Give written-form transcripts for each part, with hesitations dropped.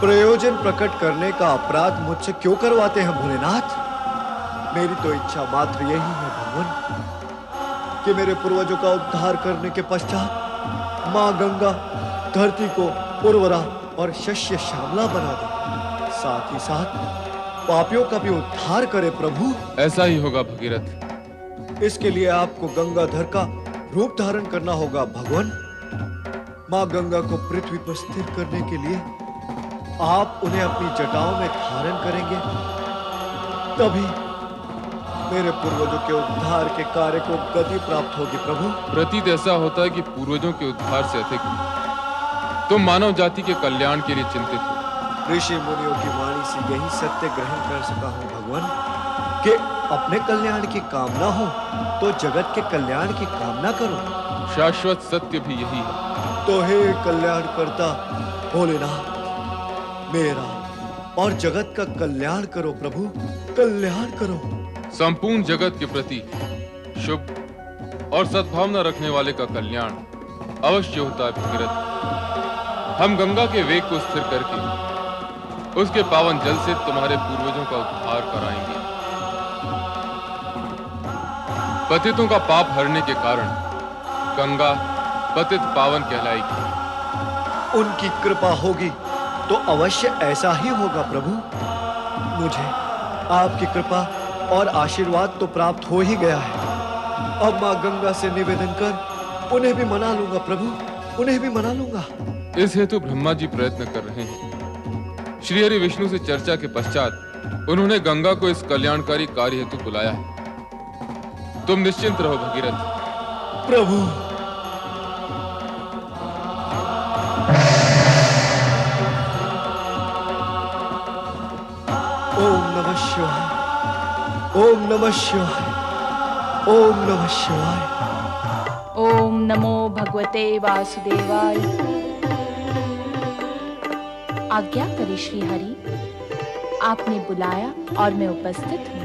प्रयोजन प्रकट करने का अपराध मुझसे क्यों करवाते हैं भोलेनाथ? मेरी तो इच्छा मात्र यही है भगवान कि मेरे पूर्वजों का उद्धार करने के पश्चात माँ गंगा धरती को उर्वरा और शस्य श्यामला बना दे, साथ ही साथ पापियों का भी उद्धार करे प्रभु। ऐसा ही होगा भगीरथ। इसके लिए आपको गंगाधर का रूप धारण करना होगा भगवान। माँ गंगा को पृथ्वी पर स्थिर करने के लिए आप उन्हें अपनी जटाओं में धारण करेंगे, तभी मेरे पूर्वजों के उद्धार के कार्य को गति प्राप्त होगी प्रभु। प्रतीत ऐसा होता है कि पूर्वजों के उद्धार से अधिक तुम मानव जाति के कल्याण के लिए चिंतित हो। ऋषि मुनियों की वाणी से यही सत्य ग्रहण कर सका हूं भगवान कि अपने कल्याण की कामना हो तो जगत के कल्याण की कामना करो। शाश्वत सत्य भी यही है। तो हे कल्याण करता भोलेनाथ, मेरा और जगत का कल्याण करो प्रभु, कल्याण करो। संपूर्ण जगत के प्रति शुभ और सद्भावना रखने वाले का कल्याण अवश्य होता है भगीरथ। हम गंगा के वेग को स्थिर करके उसके पावन जल से तुम्हारे पूर्वजों का उद्धार कराएंगे। पतितों का पाप हरने के कारण गंगा पतित पावन कहलाएगी। उनकी कृपा होगी तो अवश्य ऐसा ही होगा प्रभु। मुझे आपकी कृपा और आशीर्वाद तो प्राप्त हो ही गया है। अब माँ गंगा से निवेदन कर उन्हें भी मना लूंगा प्रभु, उन्हें भी मना लूंगा। इस हेतु ब्रह्मा जी प्रयत्न कर रहे हैं। श्री हरि विष्णु से चर्चा के पश्चात उन्होंने गंगा को इस कल्याणकारी कार्य हेतु बुलाया है। तुम निश्चिंत रहो भगीरथ। प्रभु ओम नमः शिवाय, ओम नमः शिवाय, ओम नमः शिवाय। ओम नमो भगवते वासुदेवाय। आज्ञा करें श्री हरि, आपने बुलाया और मैं उपस्थित हूँ।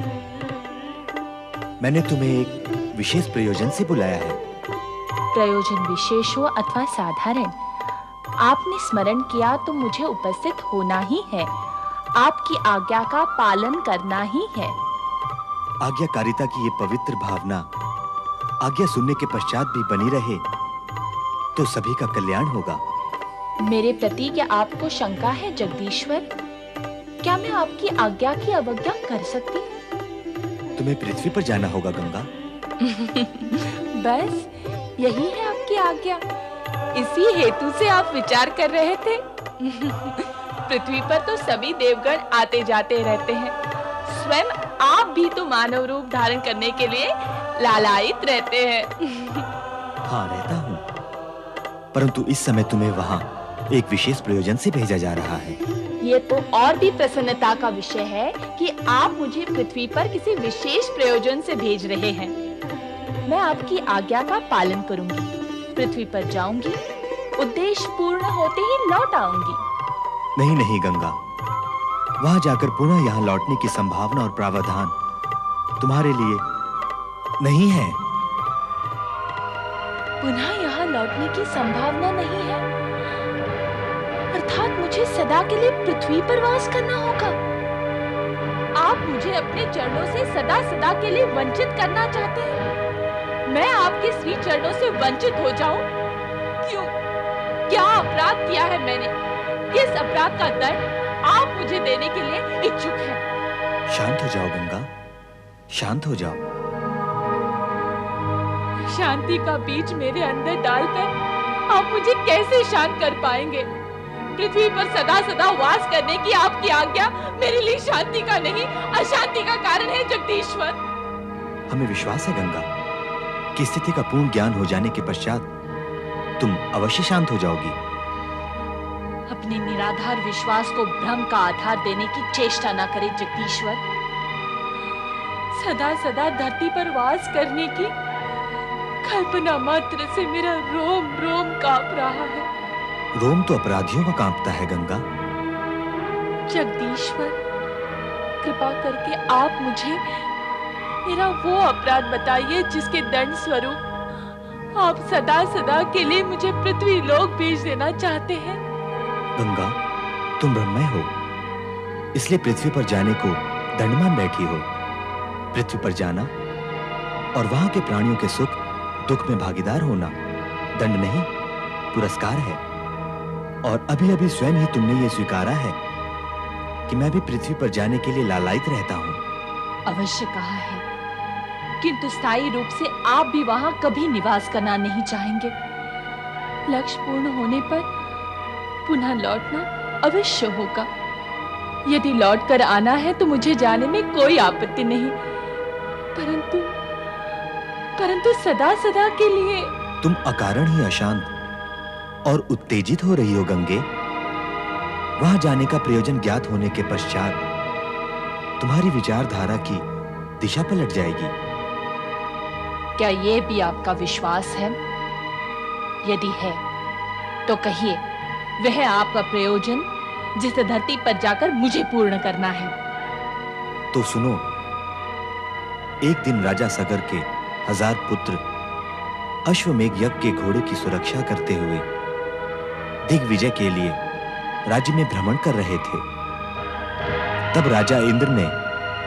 मैंने तुम्हें एक विशेष प्रयोजन से बुलाया है। प्रयोजन विशेष हो अथवा साधारण, आपने स्मरण किया तो मुझे उपस्थित होना ही है। आपकी आज्ञा का पालन करना ही है। आज्ञाकारिता की ये पवित्र भावना आज्ञा सुनने के पश्चात भी बनी रहे तो सभी का कल्याण होगा। मेरे प्रति क्या आपको शंका है जगदीश्वर? क्या मैं आपकी आज्ञा की अवज्ञा कर सकती हूँ? तुम्हें पृथ्वी पर जाना होगा गंगा। बस यही है आपकी आज्ञा? इसी हेतु से आप विचार कर रहे थे? पृथ्वी पर तो सभी देवगण आते जाते रहते हैं, स्वयं आप भी तो मानव रूप धारण करने के लिए लालायित रहते हैं। हाँ, रहता हूँ, परंतु इस समय तुम्हें वहाँ एक विशेष प्रयोजन से भेजा जा रहा है। ये तो और भी प्रसन्नता का विषय है कि आप मुझे पृथ्वी पर किसी विशेष प्रयोजन से भेज रहे हैं। मैं आपकी आज्ञा का पालन करूंगी, पृथ्वी पर जाऊंगी, उद्देश्य पूर्ण होते ही लौट आऊंगी। नहीं नहीं गंगा, वहां जाकर पुनः यहाँ लौटने की संभावना और प्रावधान तुम्हारे लिए नहीं है। पुनः यहाँ लौटने की संभावना नहीं है, अर्थात मुझे सदा के लिए पृथ्वी पर वास करना होगा। आप मुझे अपने चरणों से सदा सदा के लिए वंचित करना चाहते हैं। मैं आपके श्री चरणों से वंचित हो जाऊं? क्यों? क्या अपराध किया है मैंने? किस अपराध का दंड आप मुझे देने के लिए इच्छुक हैं? शांत हो जाओ गंगा, शांत हो जाओ। शांति का बीज मेरे अंदर डालकर आप मुझे कैसे शांत कर पाएंगे? पृथ्वी पर सदा सदा वास करने की आपकी आज्ञा मेरे लिए शांति का नहीं, अशांति का कारण है जगदीश्वर। हमें विश्वास है गंगा कि स्थिति का पूर्ण ज्ञान हो जाने के पश्चात तुम अवश्य शांत हो जाओगी। अपने निराधार विश्वास को भ्रम का आधार देने की चेष्टा न करे जगदीश्वर। सदा सदा धरती पर वास करने की कल्पना मात्र से मेरा रोम रोम कांप रहा है। रोम तो अपराधियों का कांपता है गंगा। जगदीश्वर, कृपा करके आप मुझे मेरा वो अपराध बताइए जिसके दंड स्वरूप आप सदा सदा के लिए मुझे पृथ्वी लोक भेज देना चाहते हैं। गंगा, तुम ब्रह्मय हो, इसलिए पृथ्वी पर जाने को दंड मान बैठी हो। पृथ्वी पर जाना और वहां के प्राणियों के सुख दुख में भागीदार होना दंड नहीं, पुरस्कार है। और अभी अभी स्वयं ही तुमने ये स्वीकारा है कि मैं भी पृथ्वी पर जाने के लिए लालायित रहता हूं। अवश्य कहा है, किंतु स्थायी रूप से आप भी वहां कभी निवास करना नहीं चाहेंगे। लक्ष्य पूर्ण होने पर पुनः लौटना अवश्य होगा। यदि लौट कर आना है तो मुझे जाने में कोई आपत्ति नहीं, परंतु सदा सदा के लिए। तुम अकारण ही अशांत और उत्तेजित हो रही हो गंगे। वहां जाने का प्रयोजन ज्ञात होने के पश्चात तुम्हारी विचारधारा की दिशा पलट जाएगी। क्या ये भी आपका विश्वास है? यदि है तो कहिए, वह आपका प्रयोजन जिस धरती पर जाकर मुझे पूर्ण करना है। तो सुनो, एक दिन राजा सगर के 1000 पुत्र अश्वमेघ यज्ञ के घोड़े की सुरक्षा करते हुए दिग्विजय के लिए राज्य में भ्रमण कर रहे थे। तब राजा इंद्र ने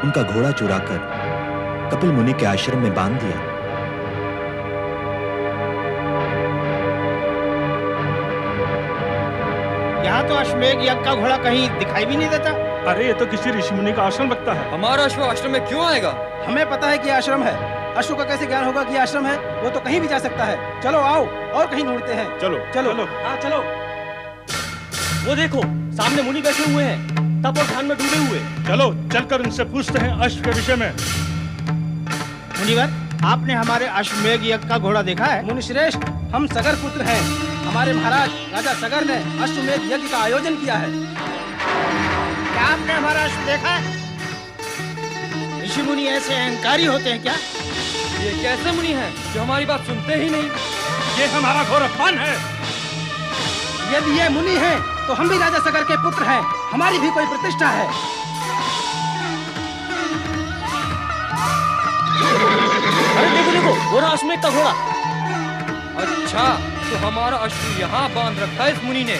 उनका घोड़ा चुराकर कपिल मुनि के आश्रम में बांध दिया। यहाँ तो अश्वमेघ यज्ञ का घोड़ा कहीं दिखाई भी नहीं देता। अरे ये तो किसी ऋषि मुनि का आश्रम लगता है। हमारा अश्व आश्रम में क्यों आएगा? हमें पता है कि आश्रम है। अश्व का कैसे ज्ञान होगा कि आश्रम है? वो तो कहीं भी जा सकता है। चलो आओ और कहीं ढूंढते हैं। चलो चलो चलो। हाँ चलो। वो देखो, सामने मुनि बैठे हुए हैं, तप और ध्यान में डूबे हुए। चलो चलकर उनसे पूछते हैं अश्व के विषय में। मुनिवर, आपने हमारे अश्वमेघ यज्ञ का घोड़ा देखा है? मुनि श्रेष्ठ, हम सगर पुत्र हैं। हमारे महाराज राजा सगर ने अश्वमेघ यज्ञ का आयोजन किया है। क्या आपने हमारा अश्व देखा है? ऋषि मुनि ऐसे अहंकारी होते हैं क्या? ये कैसे मुनि हैं जो हमारी बात सुनते ही नहीं? ये हमारा घोर अपमान है। यदि ये मुनि हैं, तो हम भी राजा सगर के पुत्र हैं। हमारी भी कोई प्रतिष्ठा है। अरे देखो देखो, वो रहा अश्वमेघ का घोड़ा। अच्छा, तो हमारा अश्व यहाँ बांध रखा है इस मुनि ने।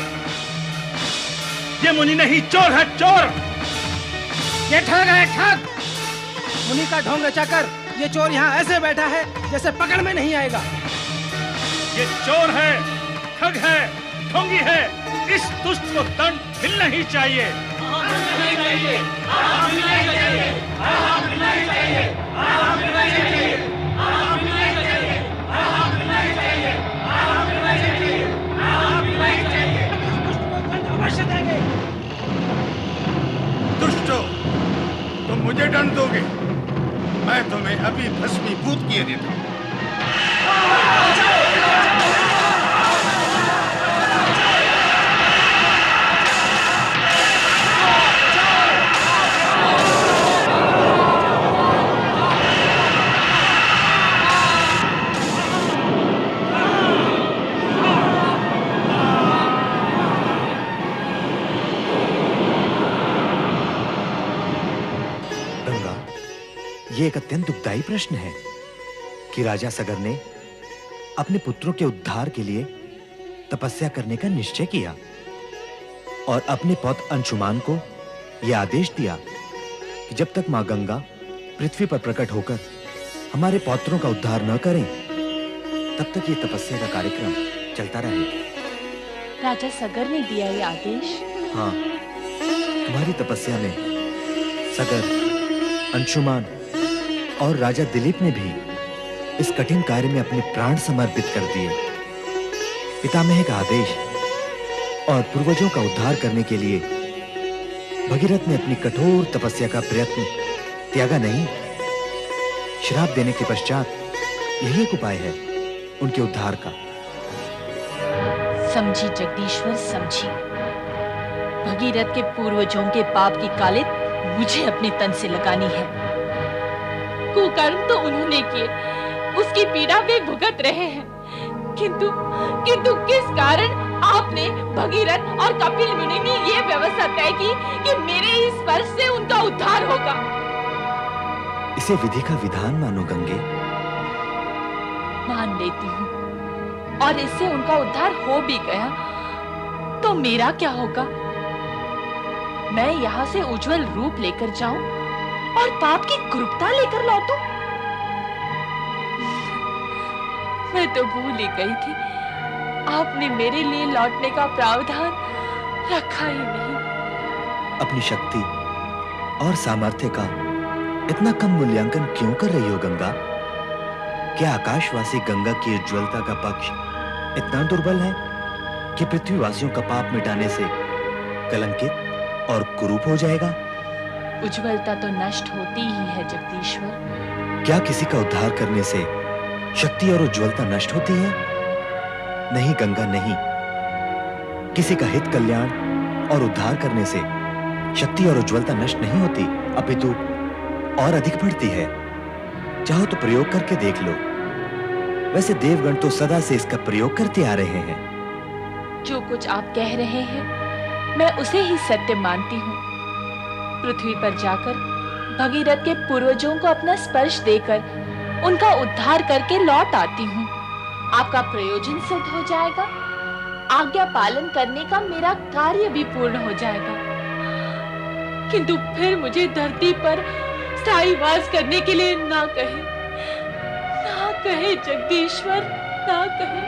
ये मुनि नहीं, चोर है, चोर। ये ठग है, ठग। मुनि का ढोंग रचाकर ये चोर यहाँ ऐसे बैठा है जैसे पकड़ में नहीं आएगा। ये चोर है, ठग है, ढोंगी है। इस दुष्ट को दंड मिलना ही चाहिए। दुष्टो, तुम मुझे दंड दोगे? मैं तुम्हें अभी भस्मीभूत किए देता हूं। ये एक अत्यंत दुखदायी प्रश्न है कि राजा सगर ने अपने पुत्रों के उद्धार के लिए तपस्या करने का निश्चय किया और अपने पौत्र अंशुमान को यह आदेश दिया कि जब तक मां गंगा पृथ्वी पर प्रकट होकर हमारे पौत्रों का उद्धार न करें, तब तक ये तपस्या का कार्यक्रम चलता रहेगा। राजा सगर ने दिया ये आदेश? हाँ, तुम्हारी तपस्या में सगर, अंशुमान और राजा दिलीप ने भी इस कठिन कार्य में अपने प्राण समर्पित कर दिए। पितामह का आदेश और पूर्वजों का उद्धार करने के लिए भगीरथ ने अपनी कठोर तपस्या का प्रयत्न त्यागा नहीं। श्राप देने के पश्चात यही एक उपाय है उनके उद्धार का। समझी जगदीश्वर, समझी। भगीरथ के पूर्वजों के पाप की कालिख मुझे अपने तन से लगानी है। कुकर्म तो उन्होंने किए, उसकी पीड़ा वे भुगत रहे हैं, किंतु किस कारण आपने भगीरथ और कपिल मुनि ने ये व्यवस्था तय की कि मेरे ही स्पर्श से उनका उद्धार होगा? इसे विधि का विधान मानो गंगे। मान लेती हूँ, और इससे उनका उद्धार हो भी गया तो मेरा क्या होगा? मैं यहाँ से उज्जवल रूप लेकर जाऊं और पाप की कुरूपता लेकर लौटूं? मैं तो भूल ही गई थी आपने मेरे लिए लौटने का प्रावधान रखा ही नहीं। अपनी शक्ति और सामर्थ्य का इतना कम मूल्यांकन क्यों कर रही हो गंगा? क्या आकाशवासी गंगा की उज्ज्वलता का पक्ष इतना दुर्बल है कि पृथ्वीवासियों का पाप मिटाने से कलंकित और कुरूप हो जाएगा? उज्ज्वलता तो नष्ट होती ही है जगदीश्वर। क्या किसी का उद्धार करने से शक्ति और उज्ज्वलता नष्ट होती है? नहीं गंगा, नहीं। किसी का हित, कल्याण और उद्धार करने से शक्ति और उज्ज्वलता नष्ट नहीं होती, अपितु और अधिक बढ़ती है। चाहो तो प्रयोग करके देख लो। वैसे देवगण तो सदा से इसका प्रयोग करते आ रहे हैं। जो कुछ आप कह रहे हैं मैं उसे ही सत्य मानती हूँ। पृथ्वी पर जाकर भगीरथ के पूर्वजों को अपना स्पर्श देकर उनका उद्धार करके लौट आती हूँ। आपका प्रयोजन सिद्ध हो जाएगा, आज्ञा पालन करने का मेरा कार्य भी पूर्ण हो जाएगा। किंतु फिर मुझे धरती पर स्थायी वास करने के लिए ना कहे जगदीश्वर, ना कहे।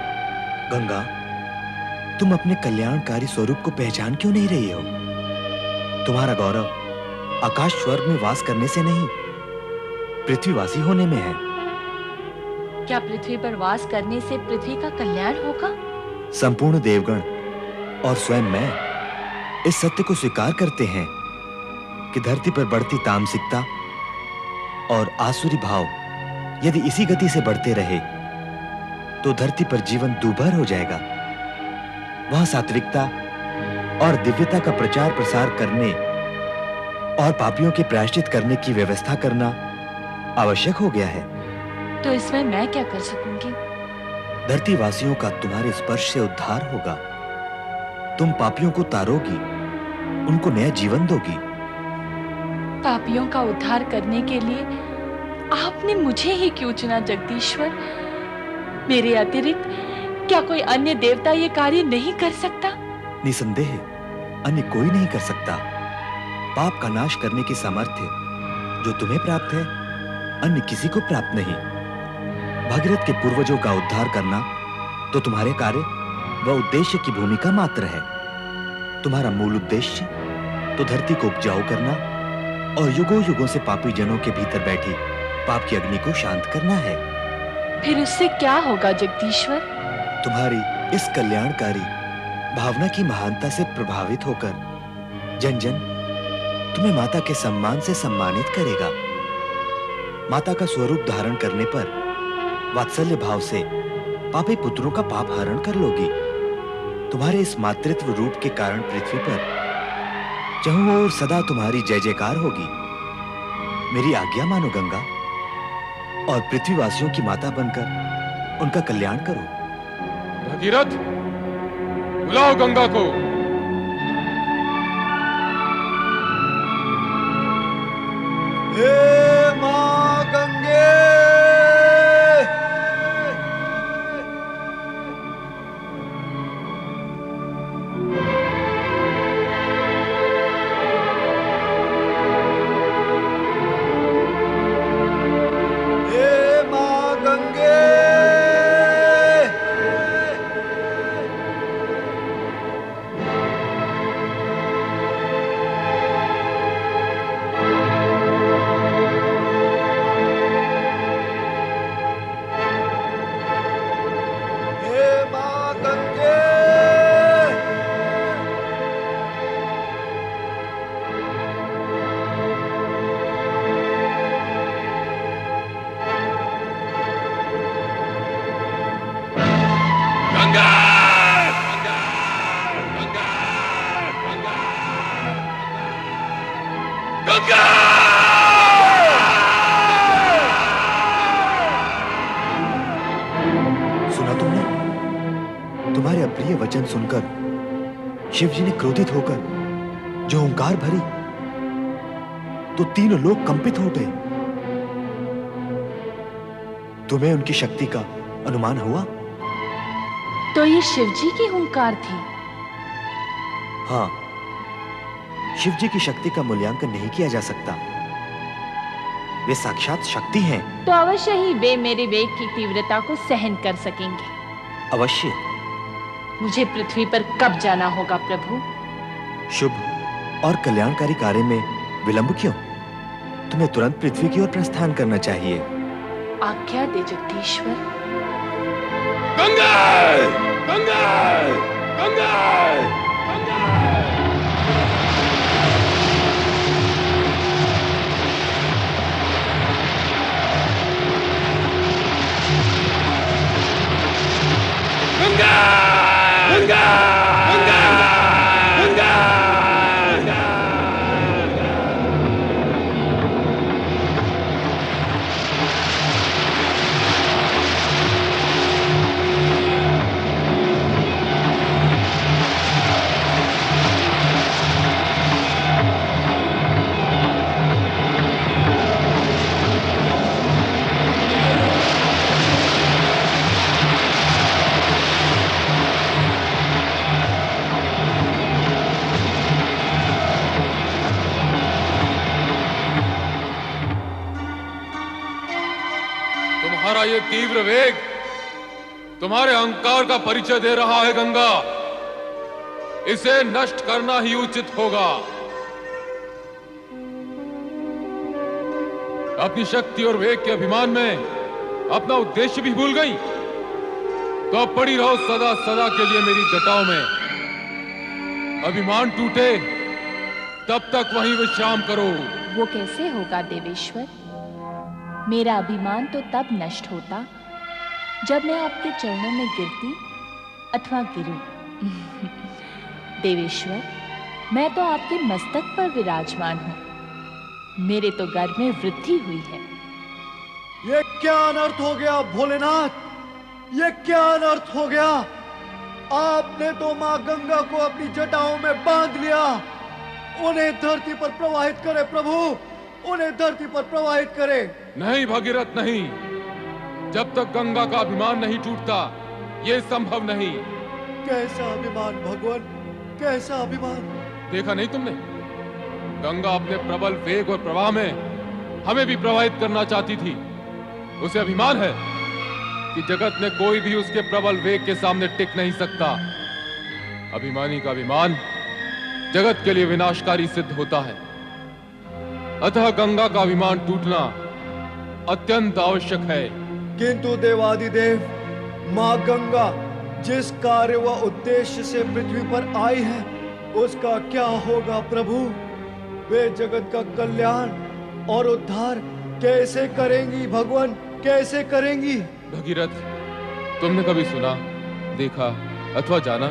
गंगा, तुम अपने कल्याणकारी स्वरूप को पहचान क्यों नहीं रही हो? तुम्हारा गौरव आकाश स्वर्ग में वास करने से नहीं, पृथ्वीवासी होने में है। क्या पृथ्वी पर वास करने से पृथ्वी का कल्याण होगा? संपूर्ण देवगण और स्वयं मैं इस सत्य को स्वीकार करते हैं कि धरती पर बढ़ती तामसिकता और आसुरी भाव यदि इसी गति से बढ़ते रहे तो धरती पर जीवन दूभर हो जाएगा। वहां सात्विकता और दिव्यता का प्रचार प्रसार करने और पापियों के प्रायश्चित करने की व्यवस्था करना आवश्यक हो गया है। तो इसमें मैं क्या कर सकूंगी? धरतीवासियों का तुम्हारे स्पर्श से उद्धार होगा। तुम पापियों को तारोगी, उनको नया जीवन दोगी। पापियों का उद्धार करने के लिए आपने मुझे ही क्यों चुना जगदीश्वर? मेरे अतिरिक्त क्या कोई अन्य देवता ये कार्य नहीं कर सकता? निसंदेह अन्य कोई नहीं कर सकता। पाप का नाश करने की सामर्थ्य जो तुम्हें प्राप्त है, अन्य किसी को प्राप्त नहीं। भगीरथ के पूर्वजों का उद्धार करना तो तुम्हारे कार्य व उद्देश्य की भूमिका मात्र है। तुम्हारा मूल उद्देश्य तो धरती को उपजाऊ करना और युगों युगों से पापी जनों के भीतर बैठी पाप की अग्नि को शांत करना है। फिर उससे क्या होगा जगदीश्वर? तुम्हारी इस कल्याणकारी भावना की महानता से प्रभावित होकर जन जन तुम्हें माता के सम्मान से सम्मानित करेगा। माता का स्वरूप धारण करने पर वात्सल्य भाव से पापी पुत्रों का पाप हरण कर लोगी। तुम्हारे इस मातृत्व रूप के कारण पृथ्वी पर चहुं ओर सदा तुम्हारी जय जयकार होगी। मेरी आज्ञा मानो गंगा और पृथ्वीवासियों की माता बनकर उनका कल्याण करो। भगीरथ, बुलाओ गंगा को। हे मां गंगे, सुना तुमने? तुम्हारे अप्रिय वचन सुनकर शिव जी ने क्रोधित होकर जो ओंकार भरी तो तीनों लोग कंपित हो गए। तुम्हें उनकी शक्ति का अनुमान हुआ? तो ये शिव जी की हुंकार थी? हाँ, शिव जी की शक्ति का मूल्यांकन नहीं किया जा सकता। वे साक्षात शक्ति हैं। तो अवश्य ही वे मेरे वेग की तीव्रता को सहन कर सकेंगे। अवश्य। मुझे पृथ्वी पर कब जाना होगा प्रभु? शुभ और कल्याणकारी कार्य में विलंब क्यों? तुम्हें तुरंत पृथ्वी की ओर प्रस्थान करना चाहिए। आज्ञा दे जगदीश्वर। गंगा! गंगा! गंगा! गंगा! गंगा! गंगा! गंगा! गंगा! तुम्हारा ये तीव्र वेग तुम्हारे अहंकार का परिचय दे रहा है गंगा। इसे नष्ट करना ही उचित होगा। अपनी शक्ति और वेग के अभिमान में अपना उद्देश्य भी भूल गई, तो अब पड़ी रहो सदा सदा के लिए मेरी जटाओं में। अभिमान टूटे तब तक वहीं विश्राम करो। वो कैसे होगा देवेश्वर? मेरा अभिमान तो तब नष्ट होता जब मैं आपके चरणों में गिरती अथवा गिरूं। देवेश्वर, मैं तो आपके मस्तक पर विराजमान हूं। मेरे तो गर्भ में वृद्धि हुई है। ये क्या अनर्थ हो गया भोलेनाथ? ये क्या अनर्थ हो गया? आपने तो मां गंगा को अपनी जटाओं में बांध लिया। उन्हें धरती पर प्रवाहित करे प्रभु, उन्हें धरती पर प्रवाहित करे। नहीं भगीरथ नहीं, जब तक गंगा का अभिमान नहीं टूटता ये संभव नहीं। कैसा अभिमान भगवान, कैसा अभिमान? देखा नहीं तुमने? गंगा अपने प्रबल वेग और प्रवाह में हमें भी प्रवाहित करना चाहती थी। उसे अभिमान है कि जगत में कोई भी उसके प्रबल वेग के सामने टिक नहीं सकता। अभिमानी का अभिमान जगत के लिए विनाशकारी सिद्ध होता है। अतः गंगा का अभिमान टूटना अत्यंत आवश्यक है। किंतु देवादिदेव, मां गंगा जिस कार्य व उद्देश्य से पृथ्वी पर आई है उसका क्या होगा प्रभु? वे जगत का कल्याण और उद्धार कैसे करेंगी भगवान, कैसे करेंगी? भगीरथ, तुमने कभी सुना, देखा अथवा जाना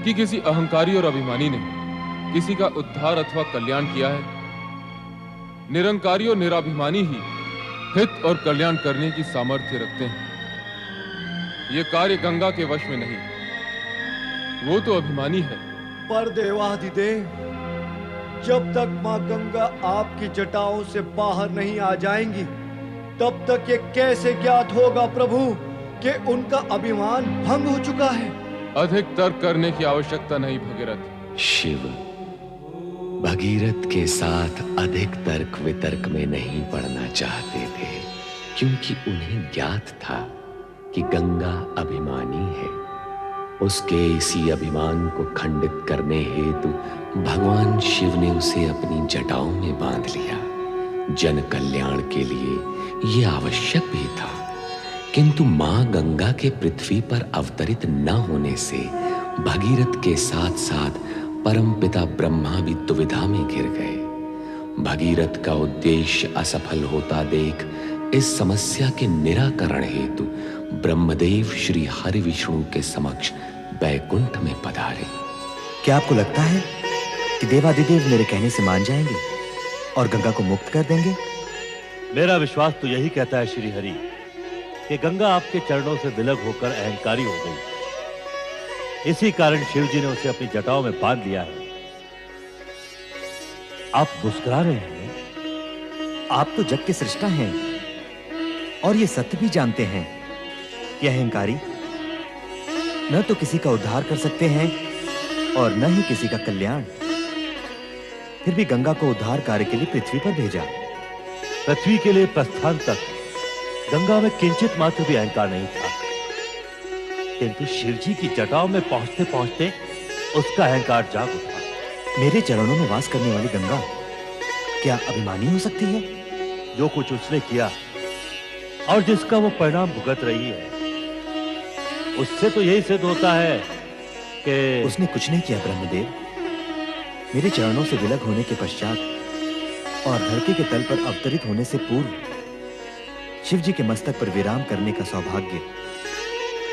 कि किसी अहंकारी और अभिमानी ने किसी का उद्धार अथवा कल्याण किया है? निरंकारी और निराभिमानी ही हित और कल्याण करने की सामर्थ्य रखते हैं। ये कार्य गंगा के वश में नहीं, वो तो अभिमानी है। पर देवाधिदेव, जब तक मां गंगा आपकी जटाओं से बाहर नहीं आ जाएंगी तब तक ये कैसे ज्ञात होगा प्रभु कि उनका अभिमान भंग हो चुका है? अधिक तर्क करने की आवश्यकता नहीं भगीरथ। शिव भगीरथ के साथ अधिक तर्क वितर्क में नहीं पड़ना चाहते थे, क्योंकि उन्हें ज्ञात था कि गंगा अभिमानी है। उसके इसी अभिमान को खंडित करने हेतु भगवान शिव ने उसे अपनी जटाओं में बांध लिया। जन कल्याण के लिए यह आवश्यक भी था, किंतु मां गंगा के पृथ्वी पर अवतरित न होने से भगीरथ के साथ साथ परमपिता ब्रह्मा भी दुविधा में घिर गए। भगीरथ का उद्देश्य असफल होता देख इस समस्या के निराकरण हेतु ब्रह्मदेव श्री हरि विष्णु के समक्ष बैकुंठ में पधारे। क्या आपको लगता है कि देवादिदेव मेरे कहने से मान जाएंगे और गंगा को मुक्त कर देंगे? मेरा विश्वास तो यही कहता है श्री हरि कि गंगा आपके चरणों से विलग होकर अहंकारी हो गई। इसी कारण शिव जी ने उसे अपनी जटाओं में बांध लिया है। आप मुस्कुरा रहे हैं? आप तो जग के सृष्टा हैं और ये सत्य भी जानते हैं कि अहंकारी न तो किसी का उद्धार कर सकते हैं और न ही किसी का कल्याण। फिर भी गंगा को उद्धार कार्य के लिए पृथ्वी पर भेजा। पृथ्वी के लिए प्रस्थान तक गंगा में किंचित मात्र भी अहंकार नहीं था, किंतु शिवजी की जटाओं में पहुंचते पहुंचते उसका अहंकार जाग उठा। मेरे चरणों में वास करने वाली गंगा क्या अभिमानी हो सकती है? जो कुछ उसने किया और जिसका वो परिणाम भुगत रही है, उससे तो यही सिद्ध होता है कि उसने कुछ नहीं किया ब्रह्मदेव। मेरे चरणों से विलग होने के पश्चात और धरती के तल पर अवतरित होने से पूर्व शिव जी के मस्तक पर विराम करने का सौभाग्य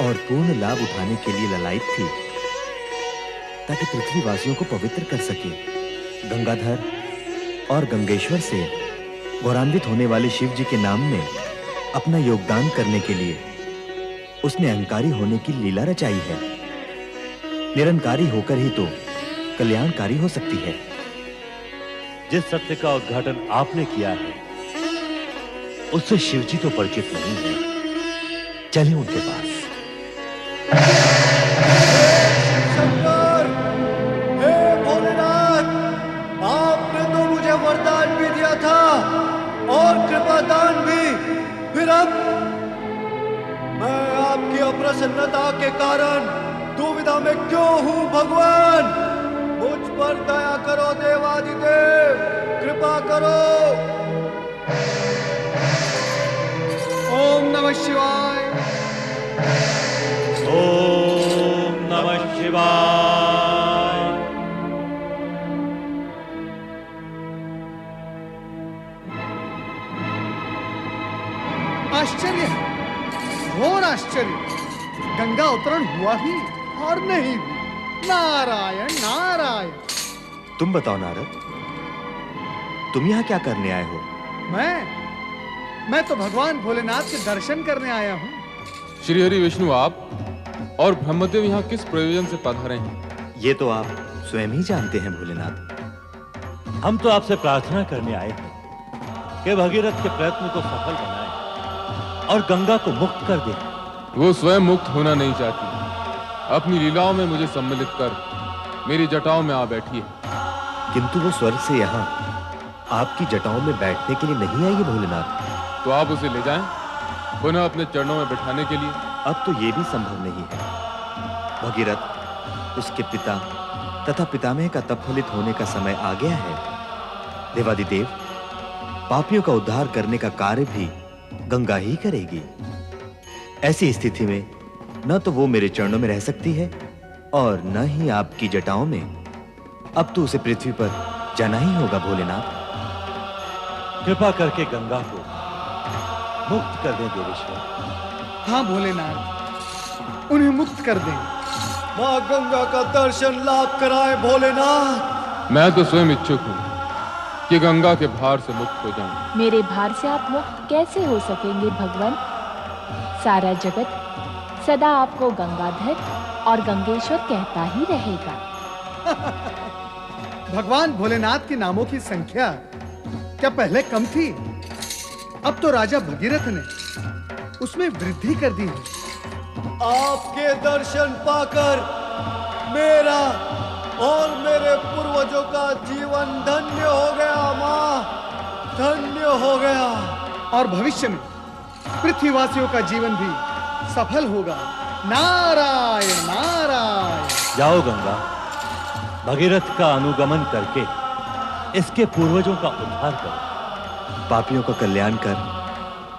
और पूर्ण लाभ उठाने के लिए ललायित थी, ताकि पृथ्वीवासियों को पवित्र कर सके। गंगाधर और गंगेश्वर से गौरवान्वित होने वाले शिव जी के नाम में अपना योगदान करने के लिए उसने अहंकारी होने की लीला रचाई है। निरंकारी होकर ही तो कल्याणकारी हो सकती है। जिस सत्य का उद्घाटन आपने किया है, उससे शिवजी तो परिचित नहीं है। चलें उनके पास। शंकर, हे भोलेनाथ, आपने तो मुझे वरदान भी दिया था और कृपादान भी, फिर अब मैं आपकी अप्रसन्नता के कारण दुविधा में क्यों हूं भगवान? मुझ पर दया करो देवादिदेव, कृपा करो। ओम नमः शिवाय। ओम नमः शिवाय। आश्चर्य है, घोर आश्चर्य। गंगा अवतरण हुआ ही और नहीं भी। नारायण नारायण। तुम बताओ नारद, तुम यहाँ क्या करने आए हो? मैं तो भगवान भोलेनाथ के दर्शन करने आया हूँ। श्री हरि विष्णु, आप और ब्रह्मदेव यहाँ किस प्रयोजन से पधारे हैं? ये तो आप स्वयं ही जानते हैं भोलेनाथ। हम तो आपसे प्रार्थना करने आए हैं कि भगीरथ के प्रयत्न को सफल बनाएं और गंगा को मुक्त कर दें। वो स्वयं मुक्त होना नहीं चाहती, अपनी लीलाओं में मुझे सम्मिलित कर मेरी जटाओं में आ बैठी है। किंतु वो स्वर्ग से यहाँ आपकी जटाओं में बैठने के लिए नहीं आई है भोलेनाथ। तो आप उसे ले जाएं, पुनः अपने चरणों में बिठाने के लिए। अब तो ये भी संभव नहीं है। भगीरथ, उसके पिता तथा पितामह का तप फलित होने का समय आ गया है। देवादिदेव, पापियों का उद्धार करने का कार्य भी गंगा ही करेगी। ऐसी स्थिति में न तो वो मेरे चरणों में रह सकती है और न ही आपकी जटाओं में। अब तो उसे पृथ्वी पर जाना ही होगा भोलेनाथ। कृपा करके गंगा को मुक्त कर दें देवेश्वर। हाँ भोलेनाथ, उन्हें मुक्त कर दें। माँ गंगा का दर्शन लाभ कराए भोलेनाथ। मैं तो स्वयं इच्छुक हूँ कि गंगा के भार से मुक्त हो जाऊं। मेरे भार से आप मुक्त कैसे हो सकेंगे भगवान? सारा जगत सदा आपको गंगाधर और गंगेश्वर कहता ही रहेगा। भगवान भोलेनाथ के नामों की संख्या क्या पहले कम थी? अब तो राजा भगीरथ ने उसमें वृद्धि कर दी है। आपके दर्शन पाकर मेरा और मेरे पूर्वजों का जीवन धन्य हो गया माँ, धन्य हो गया। और भविष्य में पृथ्वीवासियों का जीवन भी सफल होगा। नारायण नारायण। जाओ गंगा, भगीरथ का अनुगमन करके इसके पूर्वजों का उद्धार करो। पापियों का कल्याण कर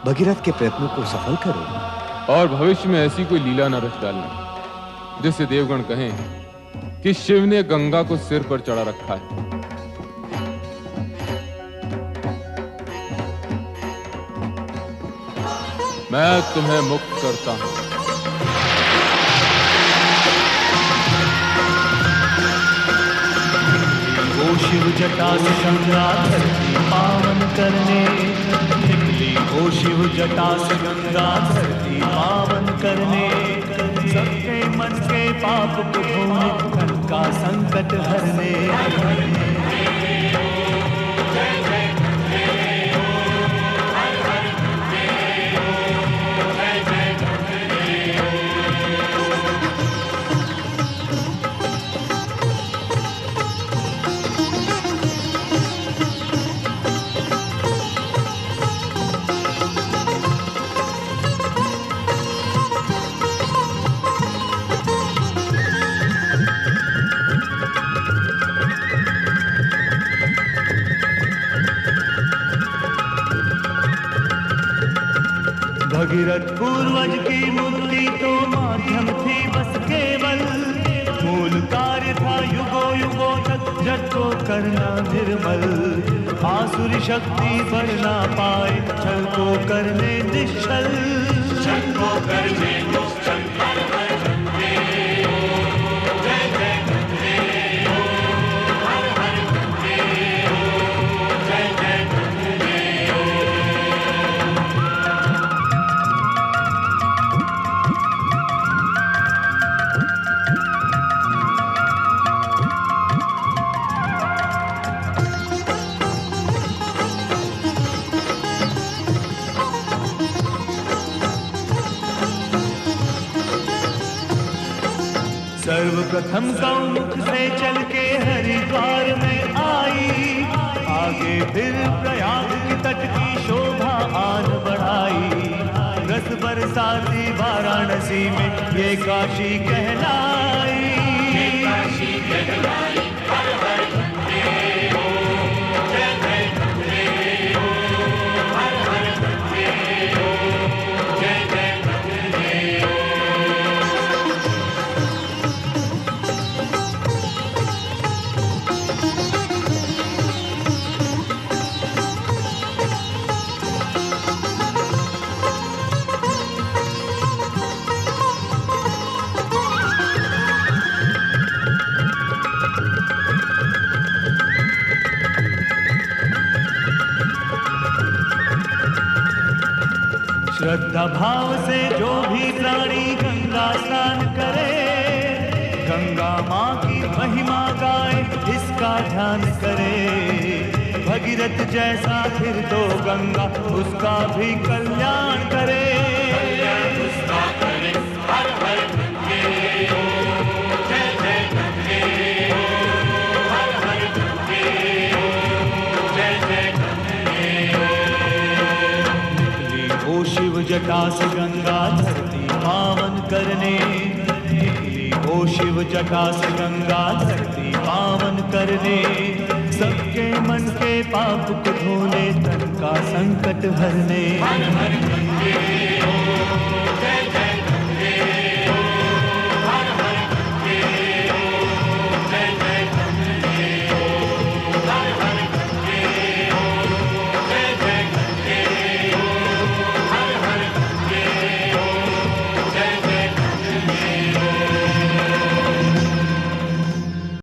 भगीरथ के प्रयत्नों को सफल करो। और भविष्य में ऐसी कोई लीला न रच डालना जिससे देवगण कहें कि शिव ने गंगा को सिर पर चढ़ा रखा है। मैं तुम्हें मुक्त करता हूं। वो शिव जटा से गंगा धरती पावन करने निकली। वो शिव जटा से गंगा धरती पावन करने, सबके मन के पाप को धोने, धन का संकट हरने। भगीरथ पूर्वज की मुक्ति तो माध्यम थी बस केवल, मूल कार्य था युगों युगों तक जग को करना निर्मल। आसुरी शक्ति बढ़ ना पाए छल को करने निश्चल, छल को करने निश्चल। हर हर गंगे ओ, जय जय गंगे ओ, हर हर गंगे ओ, जय जय गंगे ओ। सर्वप्रथम गौमुख से चल के हरिद्वार में आई, आगे फिर प्रयाग के तट की शोभा आन बढ़ाई। रस बरसाती वाराणसी में ये काशी कहलाई, ये काशी कहलाई। हर हर गंगे ओ, जय जय गंगे ओ, हर हर गंगे ओ, जय जय गंगे ओ। श्रद्धा भाव से जो भी प्राणी गंगा स्नान करे, गंगा माँ की महिमा गाए इसका ध्यान करे। भगीरथ जैसा फिर तो गंगा उसका भी कल्याण करे, उसका करे। हर हर गंगे ओ, जय जय गंगे ओ, हर हर गंगे ओ, जय जय गंगे ओ। ओ शिव जटा से गंगा धरती पावन करने, निकली ओ शिव जटा से गंगा धरती पावन करने। सबके मन के पाप को धोने, तन का संकट हरने। हर हर गंगे ओ,